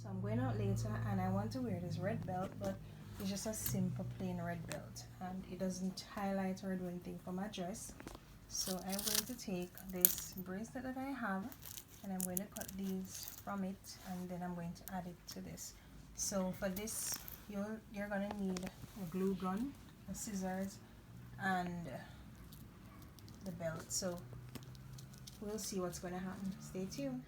So I'm going out later and I want to wear this red belt, but it's just a simple plain red belt and it doesn't highlight or do anything for my dress. So I'm going to take this bracelet that I have and I'm going to cut these from it and then I'm going to add it to this. So for this you're going to need a glue gun, a scissors, and the belt. So we'll see what's going to happen. Stay tuned.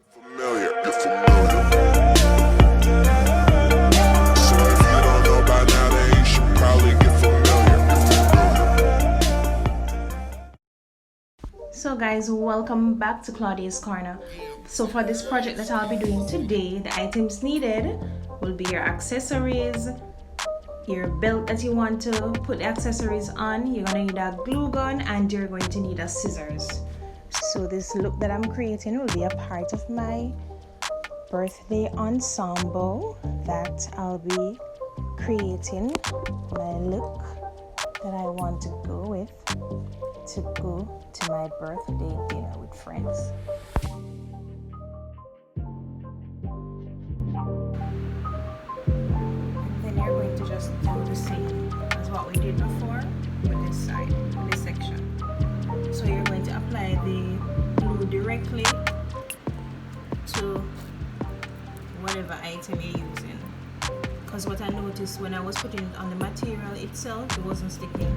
So guys, welcome back to Claudia's Corner. So for this project that I'll be doing today, the items needed will be your accessories, your belt that you want to put the accessories on, you're going to need a glue gun, and you're going to need a scissors. So this look that I'm creating will be a part of my birthday ensemble that I'll be creating, my look that I want to go with to go to my birthday dinner with friends. And then you're going to just do the same as what we did before with this side, this section. So you're going to apply the glue directly to whatever item you're using. Because what I noticed when I was putting it on the material itself, it wasn't sticking.